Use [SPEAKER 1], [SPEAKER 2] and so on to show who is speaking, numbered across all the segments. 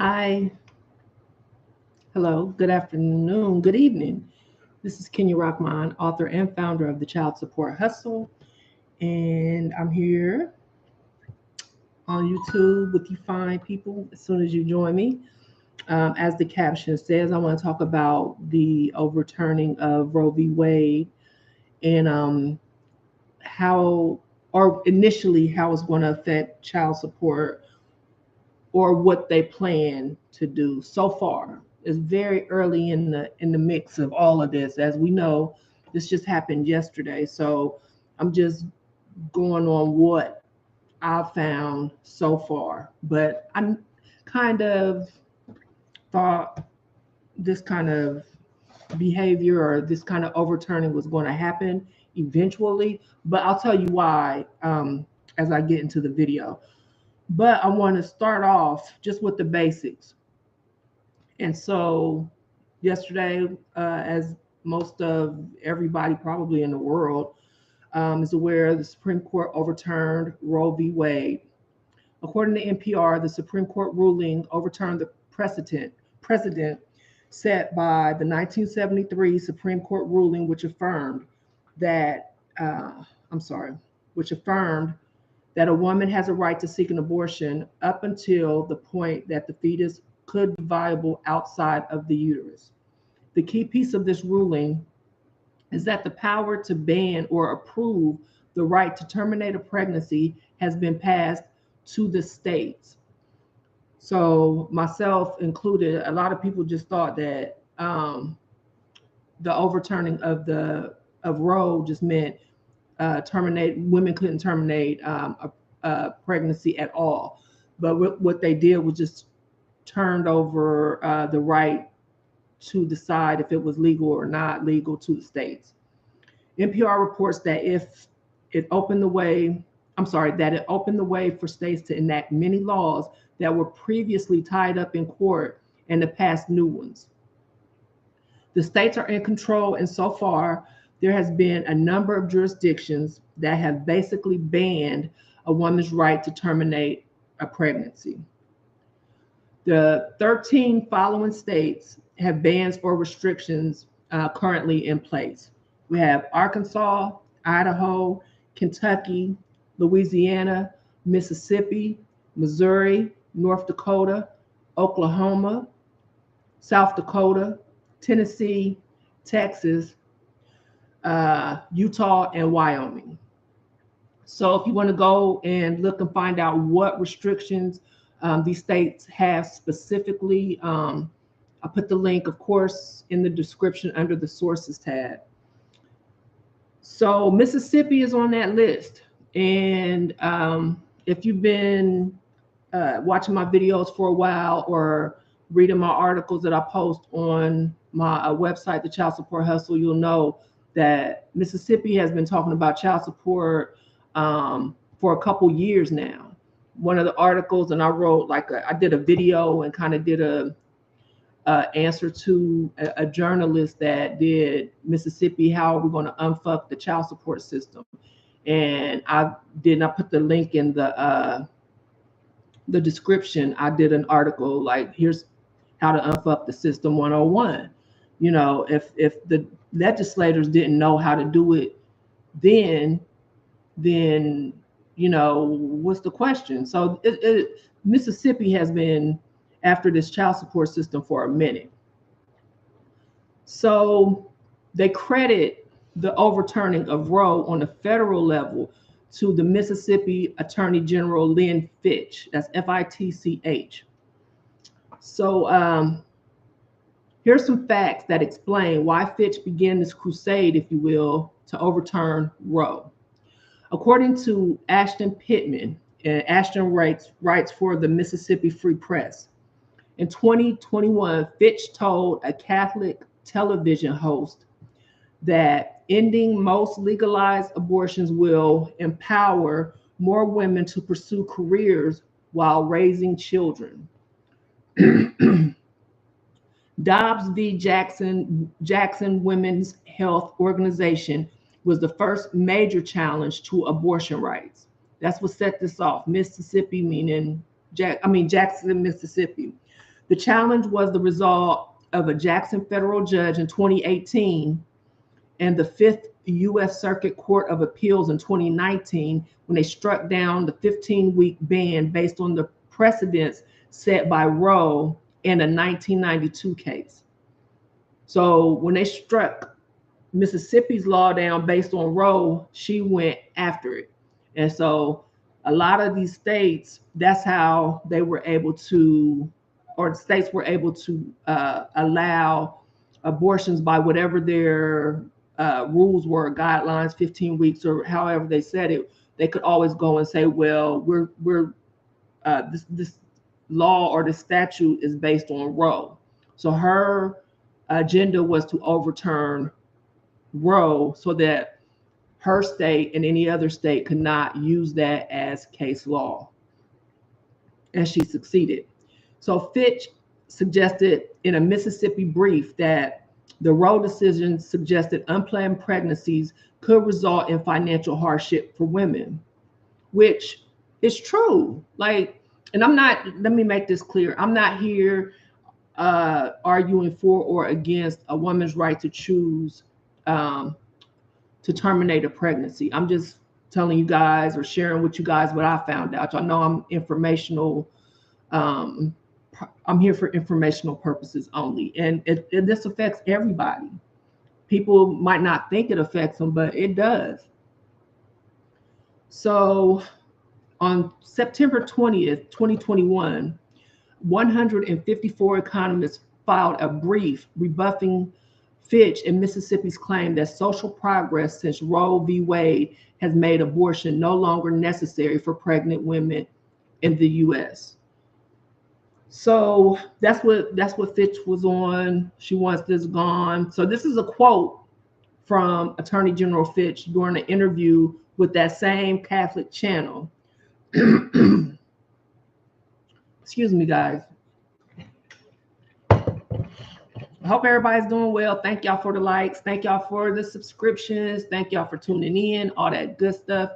[SPEAKER 1] Hi, hello, good afternoon, good evening. This is Kenya Rahmaan, author and founder of the Child Support Hustle, and I'm here on YouTube with you fine people as soon as you join me. As the caption says, I want to talk about the overturning of Roe v. Wade and how, or initially, how it's going to affect child support or what they plan to do so far. It's very early in the mix of all of this. As we know, this just happened yesterday. So I'm just going on what I've found so far. But I kind of thought this kind of behavior or this kind of overturning was going to happen eventually. But I'll tell you why as I get into the video. But I want to start off just with the basics. And so, yesterday, as most of everybody probably in the world is aware, the Supreme Court overturned Roe v. Wade. According to NPR, the Supreme Court ruling overturned the precedent set by the 1973 Supreme Court ruling, which affirmed that, I'm sorry, which affirmed that a woman has a right to seek an abortion up until the point that the fetus could be viable outside of the uterus. The key piece of this ruling is that the power to ban or approve the right to terminate a pregnancy has been passed to the states. So, myself included, a lot of people just thought that the overturning of Roe just meant terminate women couldn't terminate a pregnancy at all. But what they did was just turned over the right to decide if it was legal or not legal to the states. NPR reports that it opened the way, that it opened the way for states to enact many laws that were previously tied up in court and to pass new ones. The states are in control, and so far, there has been a number of jurisdictions that have basically banned a woman's right to terminate a pregnancy. The 13 following states have bans or restrictions currently in place. We have Arkansas, Idaho, Kentucky, Louisiana, Mississippi, Missouri, North Dakota, Oklahoma, South Dakota, Tennessee, Texas, Utah, and Wyoming. So if you want to go and look and find out what restrictions these states have specifically, I'll put the link, of course, in the description under the sources tab. So Mississippi is on that list. And if you've been watching my videos for a while or reading my articles that I post on my website, the Child Support Hustle, you'll know that Mississippi has been talking about child support for a couple years now. One of the articles, and I wrote I did a video and kind of did a answer to a journalist that did Mississippi, how are we going to unfuck the child support system? And I put the link in the description. I did an article like, here's how to unfuck the system 101. You know, if the legislators didn't know how to do it then you know, what's the question? So Mississippi has been after this child support system for a minute. So they credit the overturning of Roe on a federal level to the Mississippi Attorney General Lynn Fitch. That's Fitch. So here's some facts that explain why Fitch began this crusade, if you will, to overturn Roe. According to Ashton Pittman, and Ashton writes for the Mississippi Free Press, in 2021, Fitch told a Catholic television host that ending most legalized abortions will empower more women to pursue careers while raising children. Dobbs v. Jackson Women's Health Organization was the first major challenge to abortion rights. That's what set this off. Mississippi, meaning Jackson, Mississippi. The challenge was the result of a Jackson federal judge in 2018 and the Fifth U.S. Circuit Court of Appeals in 2019 when they struck down the 15-week ban based on the precedents set by Roe in a 1992 case. So when they struck Mississippi's law down based on Roe, she went after it. And so a lot of these states, that's how they were able to, or the states were able to allow abortions by whatever their rules were, guidelines, 15 weeks, or however they said it. They could always go and say, well, this law or the statute is based on Roe. So her agenda was to overturn Roe so that her state and any other state could not use that as case law. And she succeeded. So Fitch suggested in a Mississippi brief that the Roe decision suggested unplanned pregnancies could result in financial hardship for women, which is true. Like, and I'm not, let me make this clear. I'm not here arguing for or against a woman's right to choose to terminate a pregnancy. I'm just telling you guys or sharing with you guys what I found out. Y'all know I'm informational. I'm here for informational purposes only. And this affects everybody. People might not think it affects them, but it does. So on September 20th, 2021, 154 economists filed a brief rebuffing Fitch and Mississippi's claim that social progress since Roe v. Wade has made abortion no longer necessary for pregnant women in the U.S. So that's what Fitch was on. She wants this gone. So this is a quote from Attorney General Fitch during an interview with that same Catholic channel. Excuse me, guys. I hope everybody's doing well. Thank y'all for the likes. Thank y'all for the subscriptions. Thank y'all for tuning in, all that good stuff.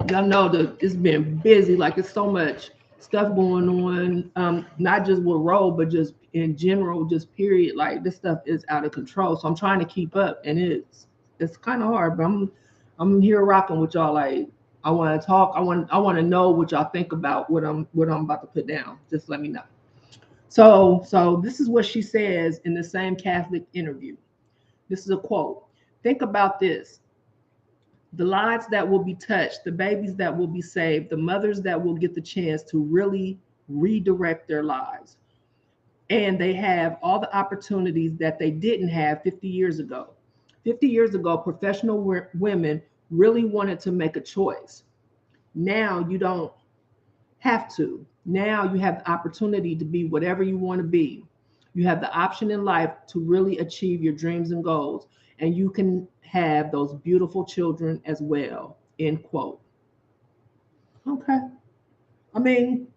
[SPEAKER 1] Y'all know that it's been busy. Like, it's so much stuff going on, not just with Roe, but just in general, just period. Like, this stuff is out of control. So I'm trying to keep up, and it's kind of hard, but I'm here rocking with y'all. Like, I want to talk. I want to know what y'all think about what I'm about to put down. Just let me know. So this is what she says in the same Catholic interview. This is a quote. Think about this. The lives that will be touched, the babies that will be saved, the mothers that will get the chance to really redirect their lives. And they have all the opportunities that they didn't have 50 years ago. 50 years ago, professional women really wanted to make a choice. Now you don't have to. Now you have the opportunity to be whatever you want to be. You have the option in life to really achieve your dreams and goals, and you can have those beautiful children as well, end quote. Okay. I mean,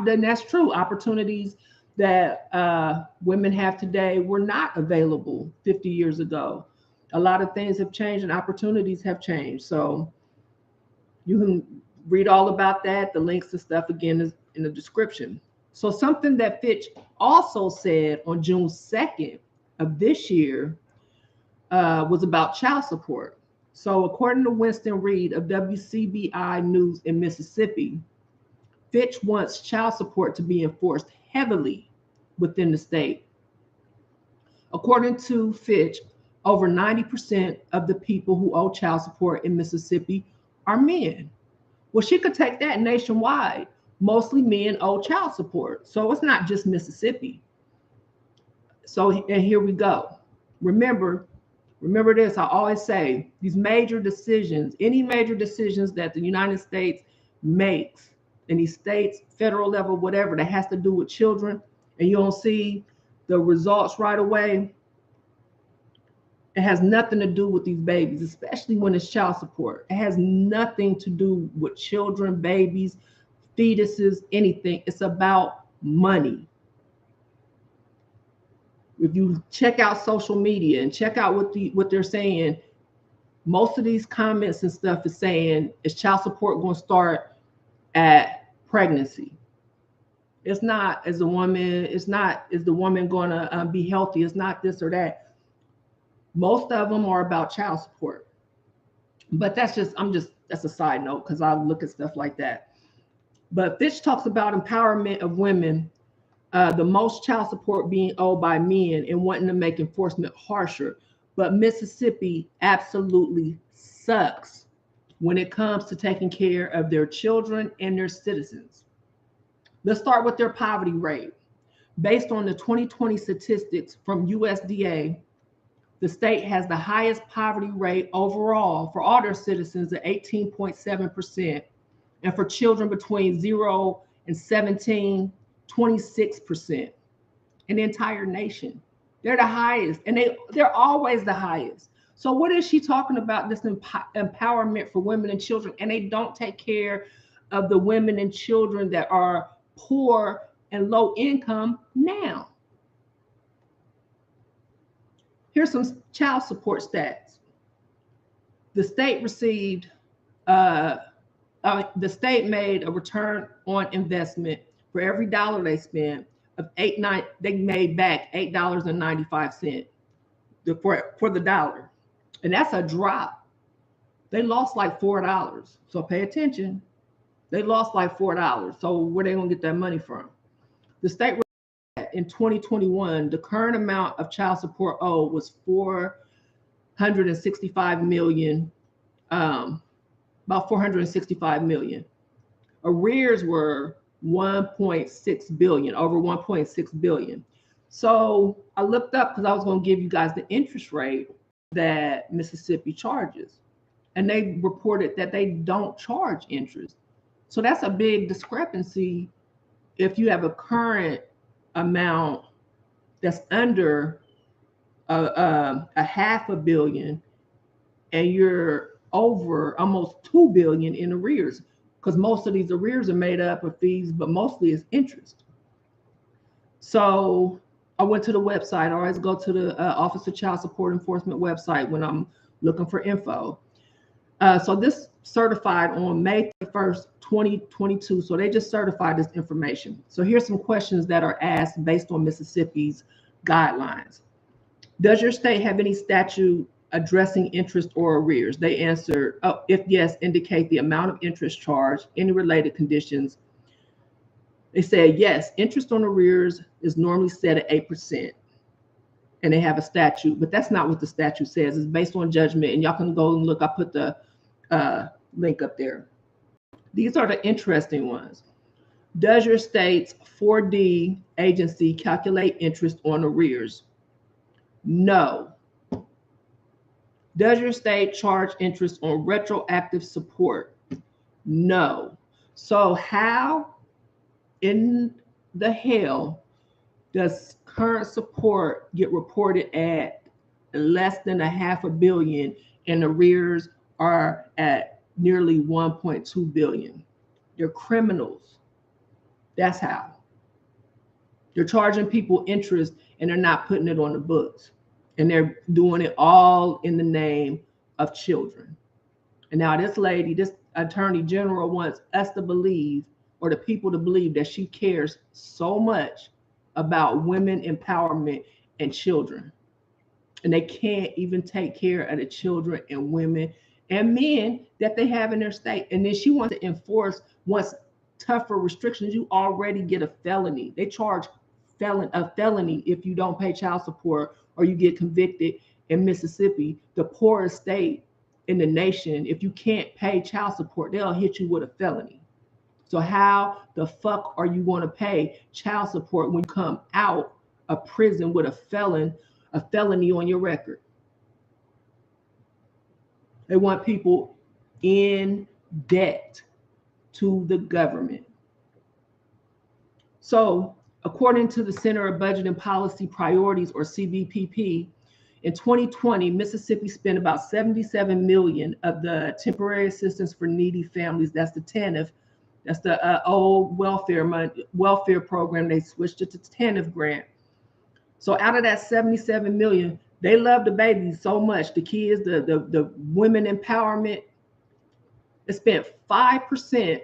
[SPEAKER 1] then that's true. Opportunities that women have today were not available 50 years ago. A lot of things have changed and opportunities have changed. So you can read all about that. The links to stuff, again, is in the description. So something that Fitch also said on June 2nd of this year was about child support. So according to Winston Reed of WCBI News in Mississippi, Fitch wants child support to be enforced heavily within the state. According to Fitch, over 90% of the people who owe child support in Mississippi are men. Well, she could take that nationwide. Mostly men owe child support. So it's not just Mississippi. So, and here we go. Remember this, I always say, these major decisions, any major decisions that the United States makes, in these states, federal level, whatever, that has to do with children, and you don't see the results right away, it has nothing to do with these babies, especially when it's child support. It has nothing to do with children, babies, fetuses, anything. It's about money. If you check out social media and check out what they're saying, most of these comments and stuff is saying, is child support going to start at pregnancy? It's not, is the woman, it's not, is the woman going to be healthy? It's not this or that. Most of them are about child support. But that's just, that's a side note because I look at stuff like that. But Fitch talks about empowerment of women, the most child support being owed by men and wanting to make enforcement harsher. But Mississippi absolutely sucks when it comes to taking care of their children and their citizens. Let's start with their poverty rate. Based on the 2020 statistics from USDA, the state has the highest poverty rate overall for all their citizens at 18.7%, and for children between 0 and 17, 26% in the entire nation. They're the highest, and they're always the highest. So what is she talking about, this empowerment for women and children, and they don't take care of the women and children that are poor and low income now? Here's some child support stats. The state received, the state made a return on investment for every dollar they spent of they made back $8.95 for the dollar. And that's a drop. They lost like $4. So pay attention. They lost like $4. So where they gonna get that money from? The state in 2021, the current amount of child support owed was $465 million, about $465 million. Arrears were 1.6 billion, over 1.6 billion. So I looked up because I was going to give you guys the interest rate that Mississippi charges, and they reported that they don't charge interest. So that's a big discrepancy if you have a current amount that's under a $500 million and you're over almost $2 billion in arrears, because most of these arrears are made up of fees, but mostly it's interest. So I went to the website. I always go to the Office of Child Support Enforcement website when I'm looking for info. So this certified on May 1st, 2022. So they just certified this information. So here's some questions that are asked based on Mississippi's guidelines. Does your state have any statute addressing interest or arrears? They answered, oh, if yes, indicate the amount of interest charged, any related conditions. They said, yes, interest on arrears is normally set at 8%. And they have a statute, but that's not what the statute says. It's based on judgment. And y'all can go and look. I put the link up there. These are the interesting ones. Does your state's 4D agency calculate interest on arrears? No. Does your state charge interest on retroactive support? No. So how in the hell does current support get reported at less than $500 million and arrears are at nearly 1.2 billion? They're criminals. That's how. They're charging people interest and they're not putting it on the books. And they're doing it all in the name of children. And now this lady, this attorney general, wants us to believe, or the people to believe, that she cares so much about women empowerment and children. And they can't even take care of the children and women and men that they have in their state. And then she wants to enforce tougher restrictions. You already get a felony. They charge a felony if you don't pay child support or you get convicted in Mississippi, the poorest state in the nation. If you can't pay child support, they'll hit you with a felony. So how the fuck are you going to pay child support when you come out of prison with a felony on your record? They want people in debt to the government. So according to the Center of Budget and Policy Priorities, or CBPP, in 2020, Mississippi spent about $77 million of the temporary assistance for needy families. That's the TANF. That's the old welfare program. They switched it to TANF grant. So out of that $77 million, they love the babies so much, the kids, the women empowerment. They spent 5%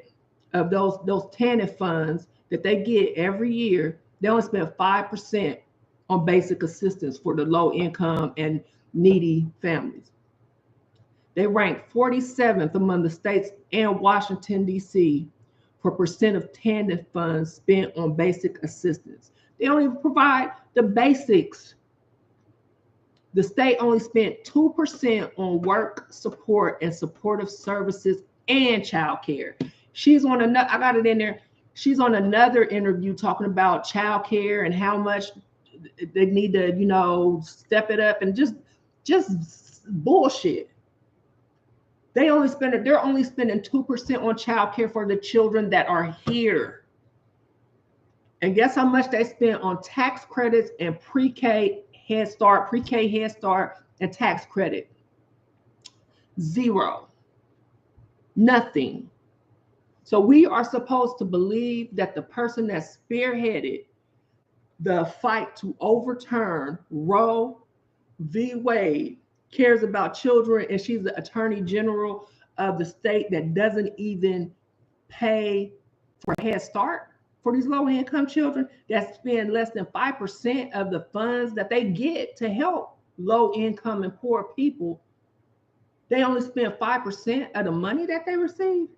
[SPEAKER 1] of those TANF funds that they get every year, they only spend 5% on basic assistance for the low income and needy families. They rank 47th among the states and Washington, D.C. for percent of TANF funds spent on basic assistance. They don't even provide the basics. The state only spent 2% on work support and supportive services and child care. She's on another, I got it in there. She's on another interview talking about child care and how much they need to, you know, step it up, and just bullshit. They're only spending 2% on child care for the children that are here. And guess how much they spent on tax credits and pre-K Head Start, and tax credit? Zero. Nothing. So we are supposed to believe that the person that spearheaded the fight to overturn Roe v. Wade cares about children, and she's the attorney general of the state that doesn't even pay for Head Start for these low-income children, that spend less than 5% of the funds that they get to help low-income and poor people. They only spend 5% of the money that they receive.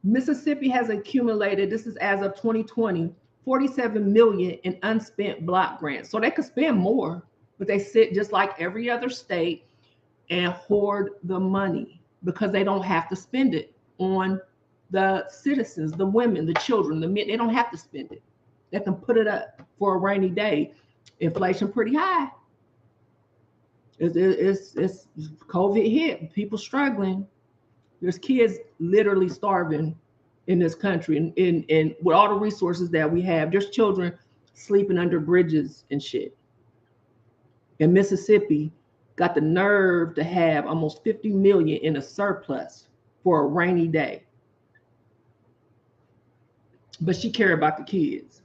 [SPEAKER 1] Mississippi has accumulated, this is as of 2020, $47 million in unspent block grants. So they could spend more, but they sit just like every other state and hoard the money because they don't have to spend it on the citizens, the women, the children, the men. They don't have to spend it. They can put it up for a rainy day. Inflation pretty high. It's COVID hit, people struggling. There's kids literally starving in this country, and with all the resources that we have, there's children sleeping under bridges and shit. And Mississippi got the nerve to have almost 50 million in a surplus for a rainy day. But she cared about the kids.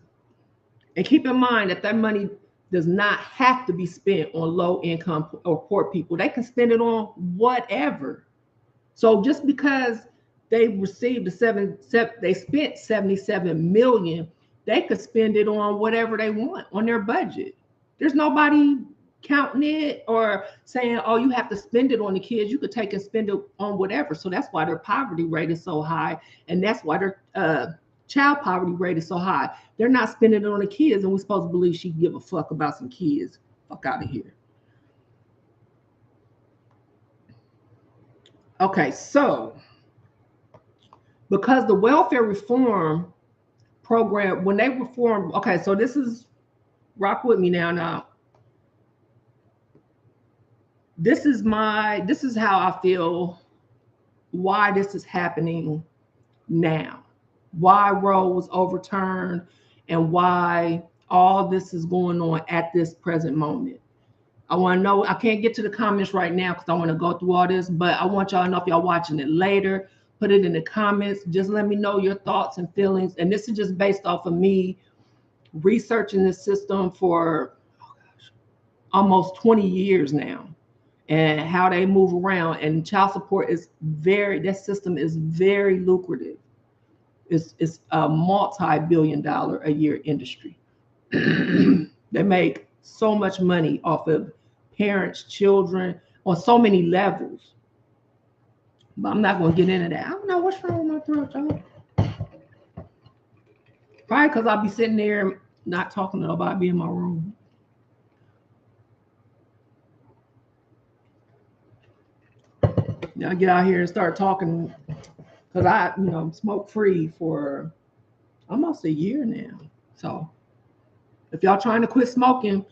[SPEAKER 1] And keep in mind that money does not have to be spent on low income or poor people. They can spend it on whatever. So just because they received they spent 77 million, they could spend it on whatever they want on their budget. There's nobody counting it or saying, oh, you have to spend it on the kids. You could take and spend it on whatever. So that's why their poverty rate is so high, and that's why their child poverty rate is so high. They're not spending it on the kids, and we're supposed to believe she give a fuck about some kids. Fuck out of here. Okay, so because the welfare reform program, when they reformed, okay, so this is, rock with me now. This is how I feel, why this is happening now, why Roe was overturned, and why all this is going on at this present moment. I want to know, I can't get to the comments right now because I want to go through all this, but I want y'all to know if y'all watching it later, put it in the comments. Just let me know your thoughts and feelings. And this is just based off of me researching this system for almost 20 years now, and how they move around. And child support is that system is very lucrative. It's a multi-billion-dollar a year industry. They make so much money off of parents, children, on so many levels. But I'm not going to get into that. I don't know what's wrong with my throat, y'all. Probably because I'll be sitting there not talking to nobody, be in my room. Now I get out here and start talking, because I, smoke free for almost a year now. So if y'all trying to quit smoking,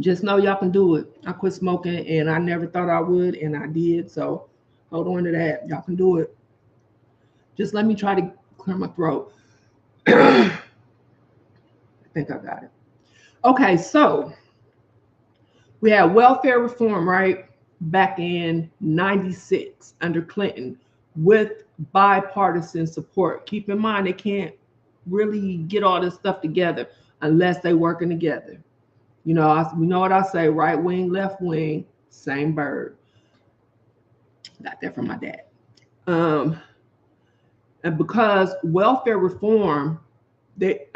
[SPEAKER 1] just know y'all can do it. I quit smoking, and I never thought I would, and I did. So hold on to that. Y'all can do it. Just let me try to clear my throat. I think I got it. Okay, so we had welfare reform, right? Back in 96 under Clinton with bipartisan support. Keep in mind, they can't really get all this stuff together unless they working together. We know what I say, right wing, left wing, same bird. Got that from my dad. And because welfare reform, they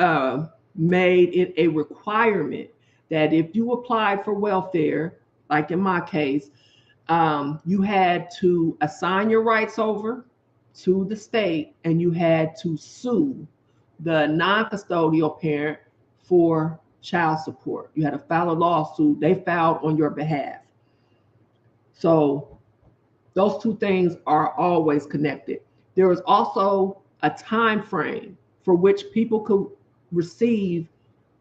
[SPEAKER 1] made it a requirement that if you applied for welfare, like in my case, you had to assign your rights over to the state, and you had to sue the non-custodial parent for child support. You had to file a lawsuit. They filed on your behalf. So those two things are always connected. There is also a time frame for which people could receive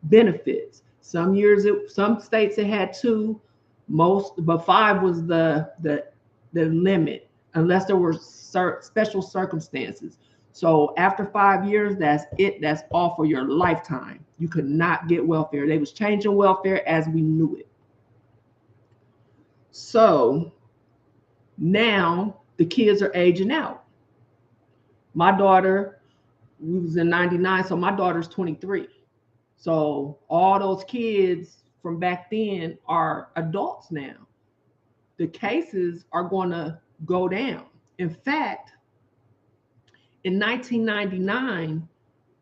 [SPEAKER 1] benefits. Some years, some states it had two, but 5 was the limit, unless there were special circumstances. So after 5 years, that's it. That's all for your lifetime. You could not get welfare. They was changing welfare as we knew it. So now the kids are aging out. My daughter, we was in 99, so my daughter's 23. So all those kids from back then are adults now. The cases are going to go down. In fact, in 1999,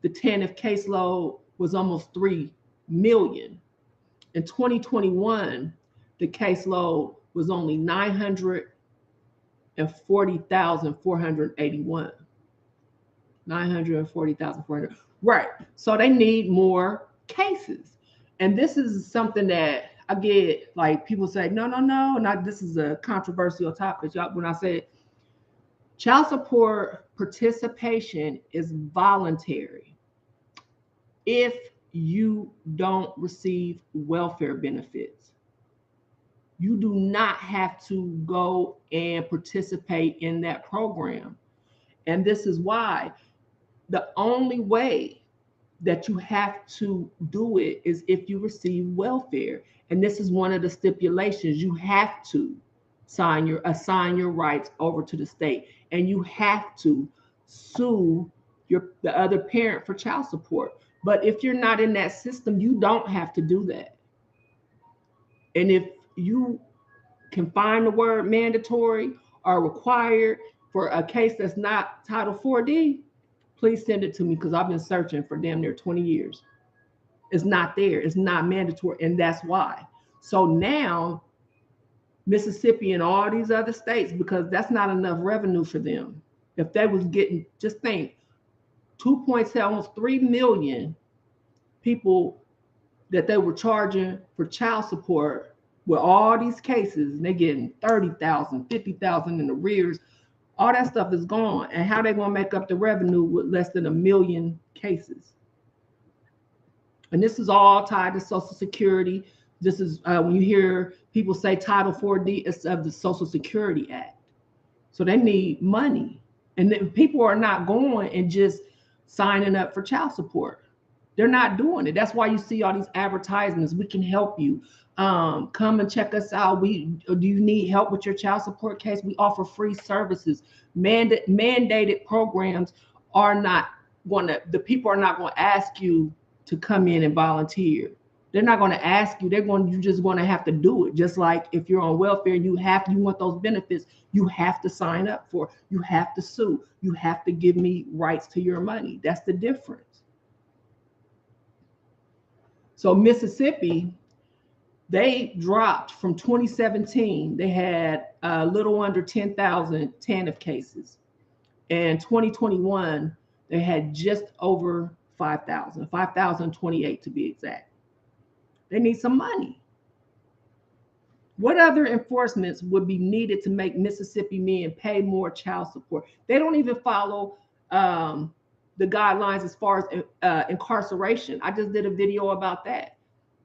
[SPEAKER 1] the TANF caseload was almost 3 million. In 2021, the caseload was only 940,481. 940,400. Right. So they need more cases. And this is something that I get, like, people say, no, not this is a controversial topic. When I say child support participation is voluntary if you don't receive welfare benefits. You do not have to go and participate in that program. And this is why the only way that you have to do it is if you receive welfare. And this is one of the stipulations. You have to assign your rights over to the state, and you have to sue the other parent for child support. But if you're not in that system, you don't have to do that. And if you can find the word mandatory or required for a case that's not Title 4D, please send it to me, because I've been searching for damn near 20 years. It's not there. It's not mandatory, and that's why. So now Mississippi and all these other states, because that's not enough revenue for them. If they was getting, just think, 2.7, almost 3 million people that they were charging for child support with all these cases, and they're getting 30,000, 50,000 in arrears. All that stuff is gone. And how they going to make up the revenue with less than 1 million cases? And this is all tied to Social Security. This is when you hear people say Title 4D, it's of the Social Security Act. So they need money. And then people are not going and just signing up for child support. They're not doing it. That's why you see all these advertisements. We can help you. Come and check us out. Do you need help with your child support case? We offer free services. Mandated programs are not going to, the people are not going to ask you to come in and volunteer. They're not going to ask you. You're just going to have to do it. Just like if you're on welfare, you want those benefits, you have to sign up for, you have to sue, you have to give me rights to your money. That's the difference. So Mississippi, they dropped from 2017. They had a little under 10,000 TANF cases. And 2021, they had just over 5,000, 5,028 to be exact. They need some money. What other enforcements would be needed to make Mississippi men pay more child support? They don't even follow the guidelines as far as incarceration. I just did a video about that.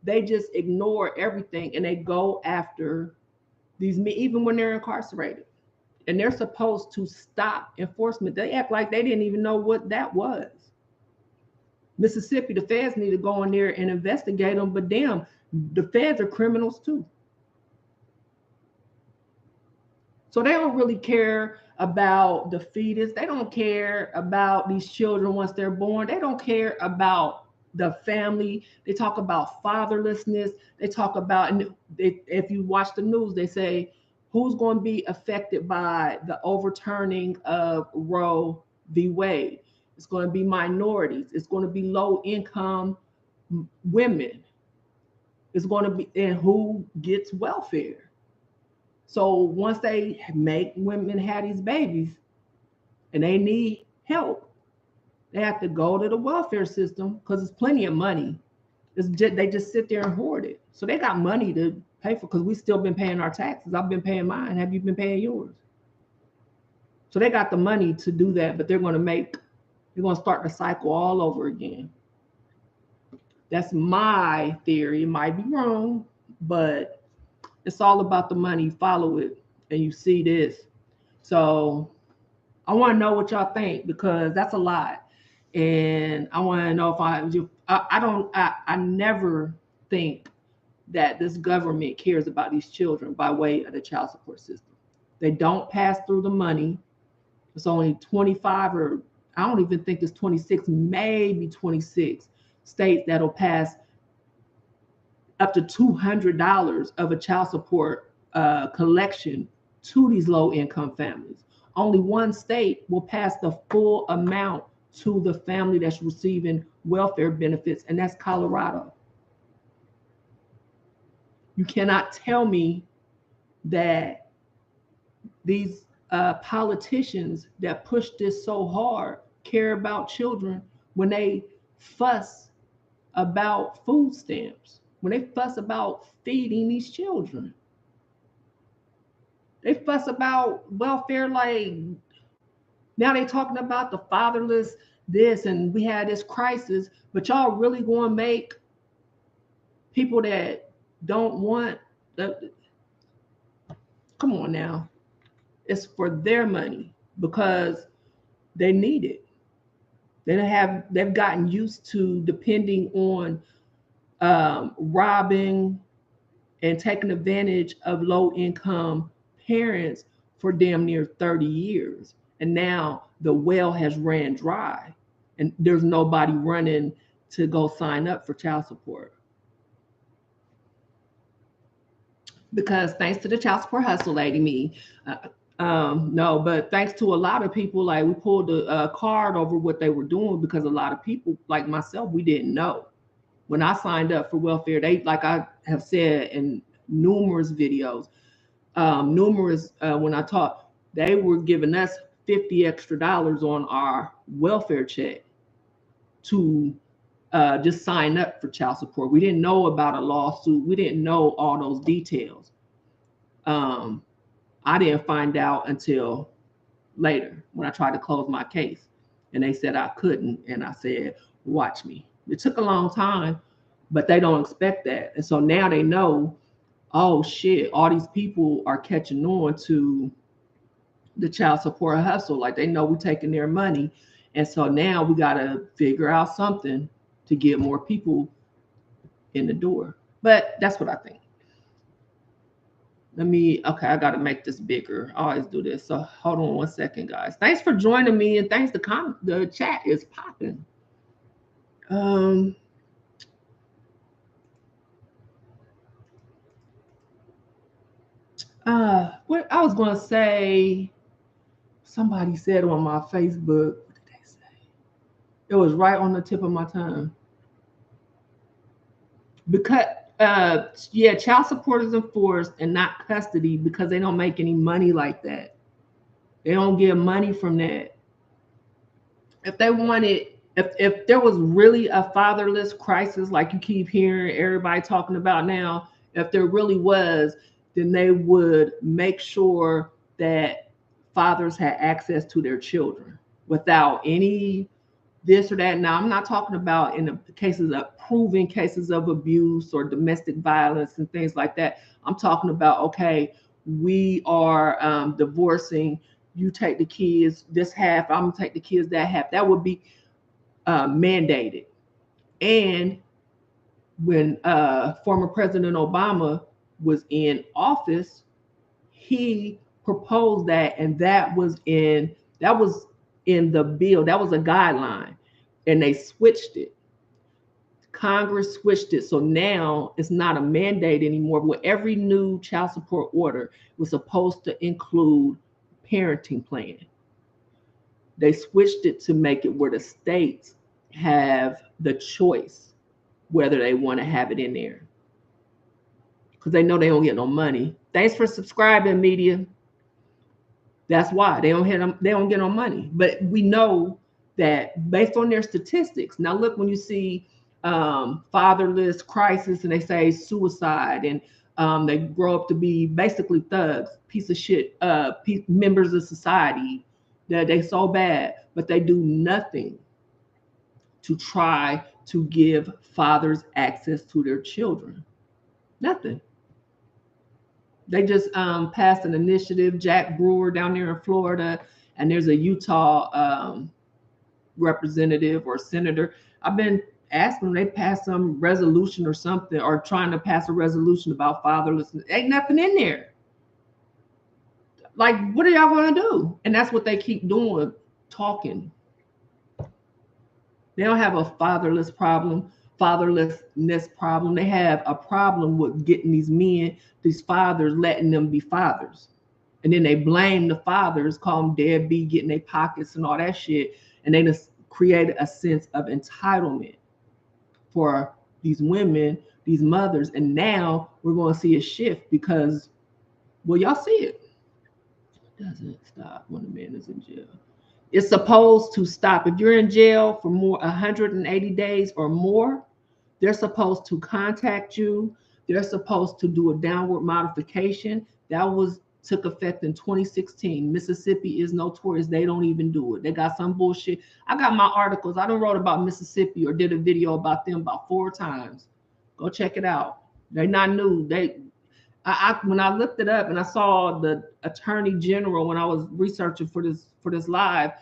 [SPEAKER 1] They just ignore everything, and they go after these men even when they're incarcerated. And they're supposed to stop enforcement. They act like they didn't even know what that was. Mississippi, the feds need to go in there and investigate them, but damn, the feds are criminals too. So they don't really care about the fetus. They don't care about these children once they're born. They don't care about the family. They talk about fatherlessness. They talk about, and if you watch the news, they say, who's going to be affected by the overturning of Roe v. Wade. It's going to be minorities. It's going to be low income women. It's going to be, and who gets welfare. So once they make women have these babies and they need help, they have to go to the welfare system because there's plenty of money. They just sit there and hoard it. So they got money to pay for, because we still been paying our taxes. I've been paying mine. Have you been paying yours? So they got the money to do that, but they're going to start the cycle all over again. That's my theory. It might be wrong, but it's all about the money. Follow it and you see this. So I want to know what y'all think, because that's a lot. And I want to know if I never think that this government cares about these children by way of the child support system. They don't pass through the money. It's only 25, or I don't even think it's 26, maybe 26 states that'll pass up to $200 of a child support collection to these low income families. Only one state will pass the full amount to the family that's receiving welfare benefits, and that's Colorado. You cannot tell me that these politicians that push this so hard care about children when they fuss about food stamps, when they fuss about feeding these children. They fuss about welfare, like now they talking about the fatherless this, and we had this crisis, but y'all really going to make people that don't want the, come on now. It's for their money because they need it. They've gotten used to depending on robbing and taking advantage of low income parents for damn near 30 years. And now the well has ran dry and there's nobody running to go sign up for child support. Because thanks to the child support hustle lady, me, no, but thanks to a lot of people, like we pulled a card over what they were doing, because a lot of people like myself, we didn't know. When I signed up for welfare, they, like I have said in numerous videos, when I taught, they were giving us $50 extra on our welfare check to just sign up for child support. We didn't know about a lawsuit. We didn't know all those details. I didn't find out until later when I tried to close my case, and they said I couldn't. And I said, watch me. It took a long time, but they don't expect that. And so now they know, oh shit, all these people are catching on to the child support hustle. Like they know we're taking their money. And so now we got to figure out something to get more people in the door. But that's what I think. Okay, I got to make this bigger. I always do this. So hold on one second, guys. Thanks for joining me, and thanks to the chat is popping. What I was going to say, somebody said on my Facebook, what did they say? It was right on the tip of my tongue. Because yeah, child support is enforced and not custody, because they don't make any money like that. They don't get money from that. If they wanted, if there was really a fatherless crisis like you keep hearing everybody talking about now, if there really was, then they would make sure that fathers had access to their children without any this or that. Now, I'm not talking about in the cases of proven cases of abuse or domestic violence and things like that. I'm talking about, okay, we are divorcing. You take the kids this half, I'm gonna take the kids that half. That would be mandated. And when former President Obama was in office, he proposed that, and that was in the bill. That was a guideline, and they switched it. Congress switched it, so now it's not a mandate anymore. But every new child support order was supposed to include parenting plan. They switched it to make it where the states have the choice whether they want to have it in there, because they know they don't get no money. Thanks for subscribing, media. That's why they don't get no money. But we know that based on their statistics. Now look, when you see fatherless crisis and they say suicide, and they grow up to be basically thugs, piece of shit, members of society, that they so bad, but they do nothing to try to give fathers access to their children. Nothing. They just passed an initiative, Jack Brewer down there in Florida, and there's a Utah representative or senator. I've been asking them, they passed some resolution or something, or trying to pass a resolution about fatherlessness. Ain't nothing in there. Like, what are y'all going to do? And that's what they keep doing, talking. They don't have a fatherlessness problem. They have a problem with getting these men, these fathers, letting them be fathers. And then they blame the fathers, call them deadbeat, getting their pockets and all that shit. And they just created a sense of entitlement for these women, these mothers. And now we're going to see a shift because, well, y'all see it. It doesn't stop when a man is in jail. It's supposed to stop. If you're in jail for 180 days or more, they're supposed to contact you. They're supposed to do a downward modification. That took effect in 2016. Mississippi is notorious. They don't even do it. They got some bullshit. I got my articles. I done wrote about Mississippi or did a video about them about 4 times. Go check it out. They're not new. When I looked it up and I saw the attorney general when I was researching for this live,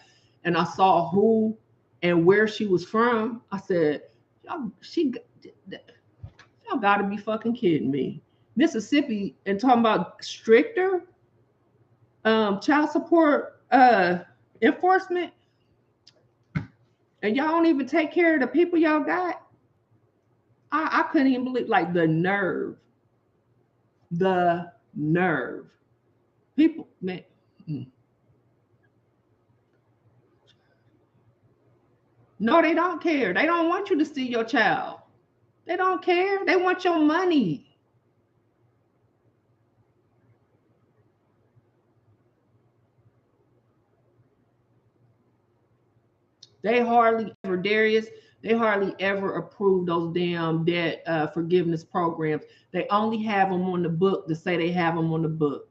[SPEAKER 1] and I saw who and where she was from, I said, y'all gotta be fucking kidding me. Mississippi, and talking about stricter child support enforcement, and y'all don't even take care of the people y'all got. I couldn't even believe, like, the nerve. People, man. No, they don't care. They don't want you to see your child. They don't care. They want your money. They hardly ever, Darius, they hardly ever approve those damn debt forgiveness programs. They only have them on the book to say they have them on the book.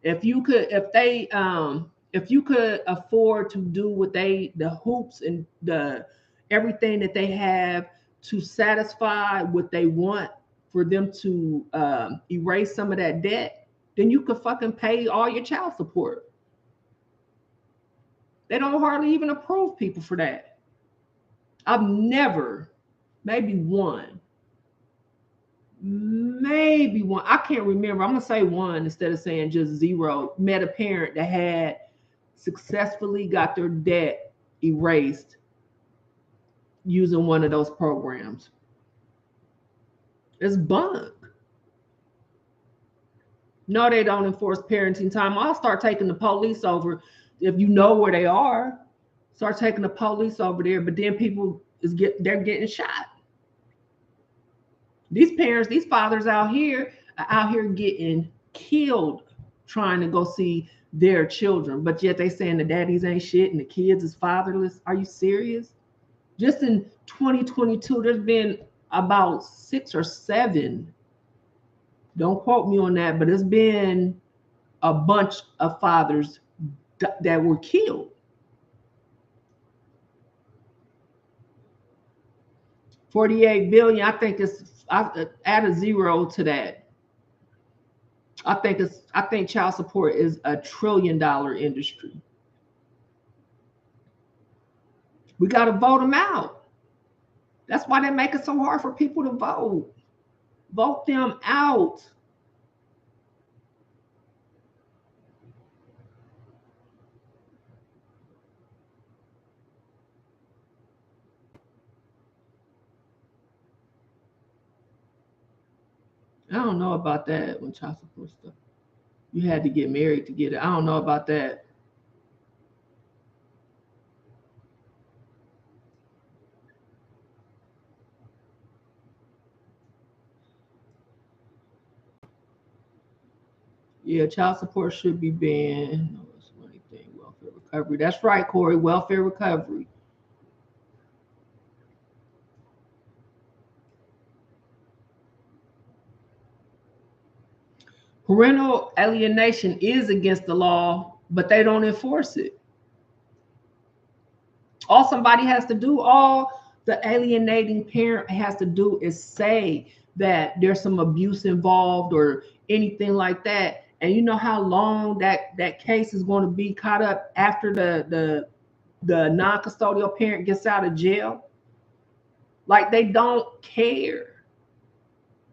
[SPEAKER 1] If you could afford to do what the hoops and the everything that they have to satisfy what they want for them to erase some of that debt, then you could fucking pay all your child support. They don't hardly even approve people for that. I've never, maybe one, I can't remember. I'm gonna say one instead of saying just zero. Met a parent that had successfully got their debt erased using one of those programs. It's bunk. No, they don't enforce parenting time. I'll start taking the police over. If you know where they are, start taking the police over there. But then people they're getting shot. These parents, these fathers out here are out here getting killed trying to go see their children. But yet they saying the daddies ain't shit and the kids is fatherless. Are you serious? Just in 2022, there's been about 6 or 7. Don't quote me on that, but it's been a bunch of fathers that were killed. 48 billion. I think I add a zero to that. I think child support is a $1 trillion industry. We got to vote them out. That's why they make it so hard for people to vote. Vote them out. I don't know about that when child support stuff. You had to get married to get it. I don't know about that. Yeah, child support should be banned. No, it's money thing. Welfare recovery. That's right, Corey. Welfare recovery. Parental alienation is against the law, but they don't enforce it. All somebody has to do, all the alienating parent has to do is say that there's some abuse involved or anything like that. And you know how long that case is going to be caught up after the non-custodial parent gets out of jail? Like, they don't care.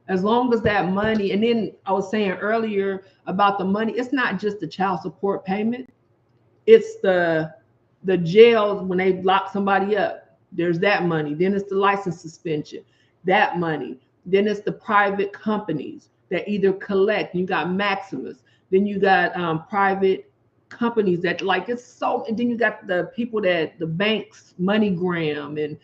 [SPEAKER 1] As long as that money, and then I was saying earlier about the money, it's not just the child support payment, it's the jails when they lock somebody up. There's that money. Then it's the license suspension, that money. Then it's the private companies that either collect. You got Maximus. Then you got private companies that, like, it's so. And then you got the people that the banks, MoneyGram, and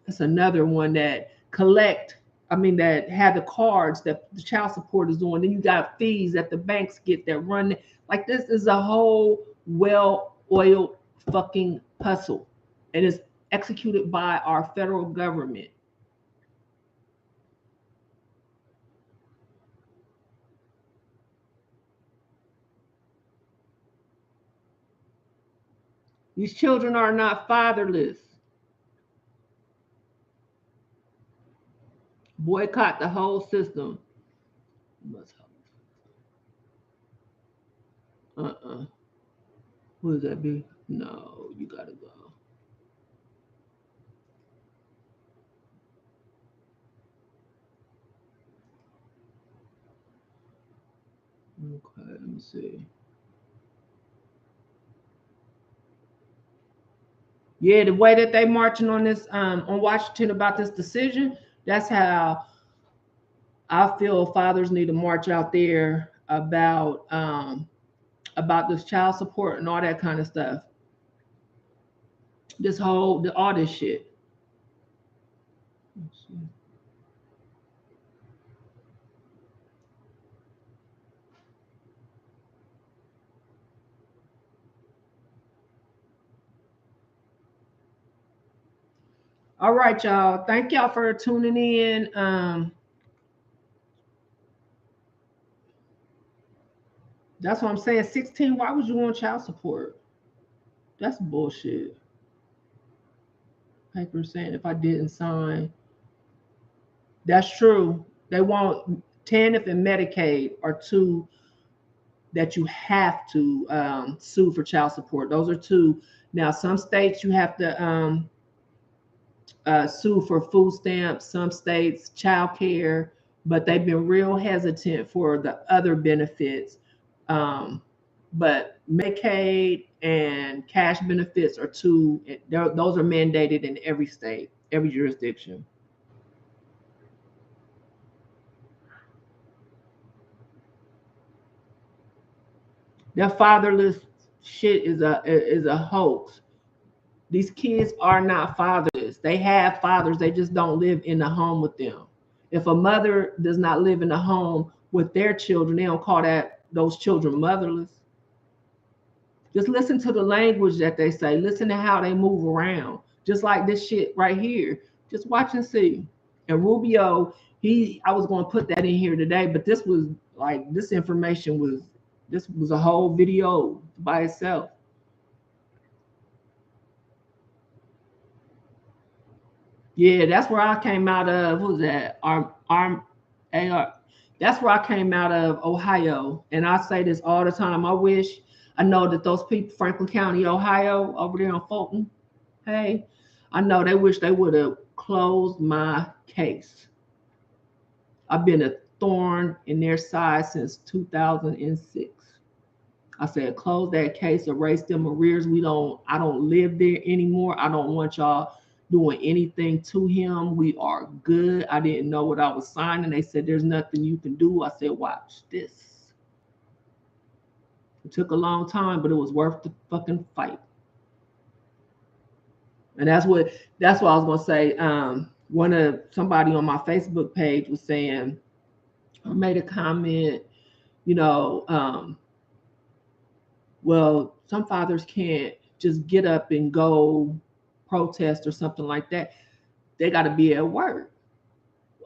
[SPEAKER 1] it's another one that collect. I mean, that have the cards that the child support is on. Then you got fees that the banks get that run. Like, this is a whole well-oiled fucking hustle, and it's executed by our federal government. These children are not fatherless. Boycott the whole system. What does that be? No, you gotta go. Okay, let me see. Yeah, the way that they marching on this on Washington about this decision, that's how I feel fathers need to march out there about this child support and all that kind of stuff. This whole all this shit. All right, y'all. Thank y'all for tuning in. That's what I'm saying. 16, why would you want child support? That's bullshit. Paper saying if I didn't sign. That's true. They want TANF and Medicaid are two that you have to sue for child support. Those are two. Now, some states you have to sue for food stamps, some states child care, but they've been real hesitant for the other benefits. But Medicaid and cash benefits are two, those are mandated in every state, every jurisdiction. That fatherless shit is a hoax. These kids are not fatherless. They have fathers. They just don't live in the home with them. If a mother does not live in the home with their children, they don't call those children motherless. Just listen to the language that they say. Listen to how they move around. Just like this shit right here. Just watch and see. And Rubio, I was going to put that in here today, but this was like, this was a whole video by itself. Yeah, that's where I came out of. What was that? AR. That's where I came out of, Ohio. And I say this all the time. I know that those people, Franklin County, Ohio, over there on Fulton, hey, I know they wish they would have closed my case. I've been a thorn in their side since 2006. I said, close that case, erase them arrears. I don't live there anymore. I don't want y'all doing anything to him. We are good. I didn't know what I was signing. They said, there's nothing you can do. I said, watch this. It took a long time, but it was worth the fucking fight. And that's what I was gonna say. Somebody on my Facebook page was saying, I made a comment you know, well, some fathers can't just get up and go protest or something like that. They got to be at work.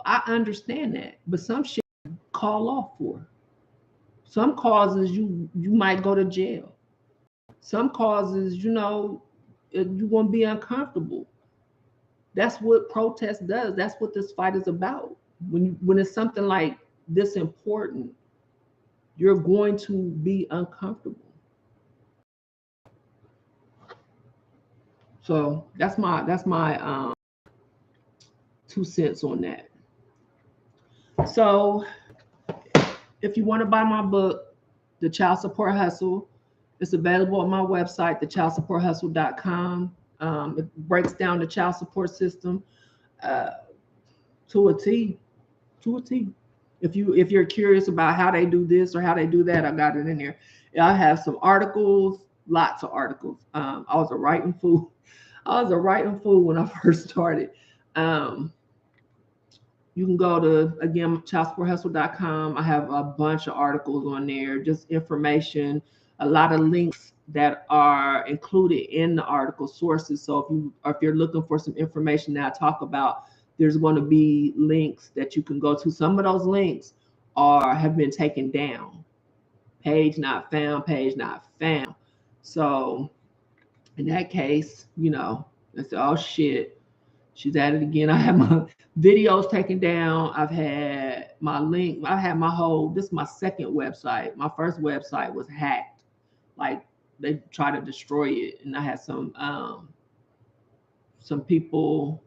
[SPEAKER 1] I understand that, but some shit call off for. Some causes you might go to jail. Some causes, you know, you won't be uncomfortable. That's what protest does. That's what this fight is about. When it's something like this important, you're going to be uncomfortable. So that's my 2 cents on that. So if you want to buy my book, The Child Support Hustle, it's available on my website, thechildsupporthustle.com. It breaks down the child support system to a T. If you're curious about how they do this or how they do that, I got it in there. I have some articles, lots of articles. I was a writing fool. When I first started. You can go to, again, childsupporthustle.com. I have a bunch of articles on there, just information, a lot of links that are included in the article sources. So if you're looking for some information that I talk about, there's going to be links that you can go to. Some of those links have been taken down. Page not found. So in that case, you know, it's oh shit, she's at it again. I have my videos taken down. I've had my link. I had this is my second website. My first website was hacked. Like they tried to destroy it. And I had some people,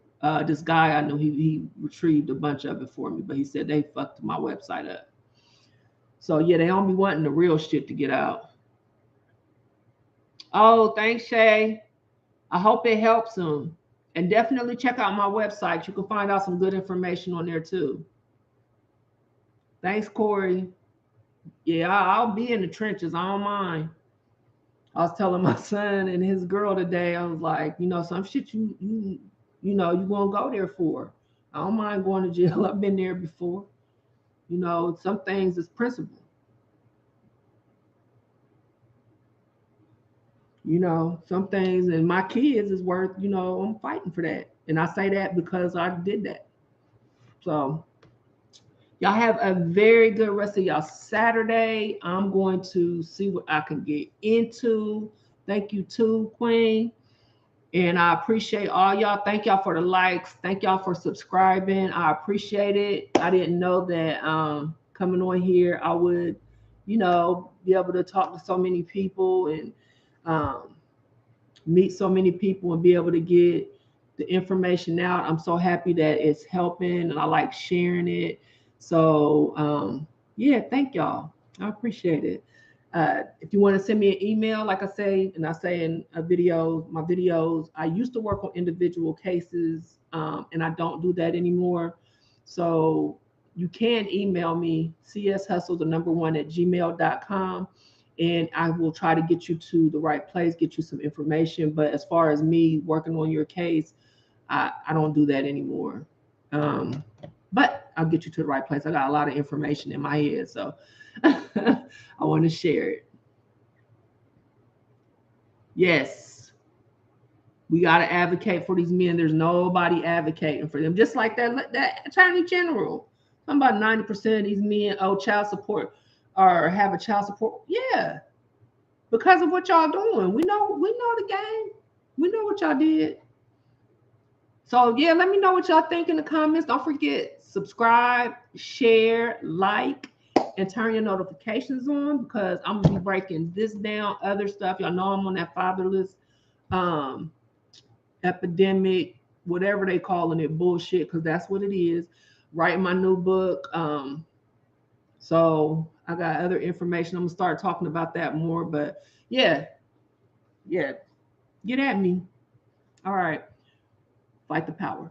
[SPEAKER 1] this guy I knew, he retrieved a bunch of it for me, but he said they fucked my website up. So yeah, they don't be wanting the real shit to get out. Oh, thanks, Shay. I hope it helps them. And definitely check out my website. You can find out some good information on there too. Thanks, Corey. Yeah, I'll be in the trenches. I don't mind. I was telling my son and his girl today, I was like, you know, some shit you won't go there for. I don't mind going to jail. I've been there before. You know, some things is principle. You know, some things, and my kids is worth, you know, I'm fighting for that. And I say that because I did that. So y'all have a very good rest of y'all Saturday. I'm going to see what I can get into. Thank you too, Queen. And I appreciate all y'all. Thank y'all for the likes. Thank y'all for subscribing. I appreciate it. I didn't know that coming on here, I would, you know, be able to talk to so many people and meet so many people and be able to get the information out. I'm so happy that it's helping and I like sharing it. So yeah, thank y'all. I appreciate it. If you want to send me an email, like I say, and I say in my videos, I used to work on individual cases and I don't do that anymore. So you can email me, cshustle1@gmail.com. And I will try to get you to the right place, get you some information. But as far as me working on your case, I don't do that anymore. But I'll get you to the right place. I got a lot of information in my head, so I want to share it. Yes, we got to advocate for these men. There's nobody advocating for them. Just like that attorney general. About 90% of these men owe child support or have a child support. Yeah, because of what y'all doing. We know the game. We know what y'all did. So yeah, let me know what y'all think in the comments. Don't forget, subscribe, share, like, and turn your notifications on because I'm gonna be breaking this down, other stuff. Y'all know I'm on that fatherless epidemic, whatever they calling it, bullshit, because that's what it is. Writing my new book. So I got other information. I'm gonna start talking about that more. But yeah, get at me. All right. Fight the power.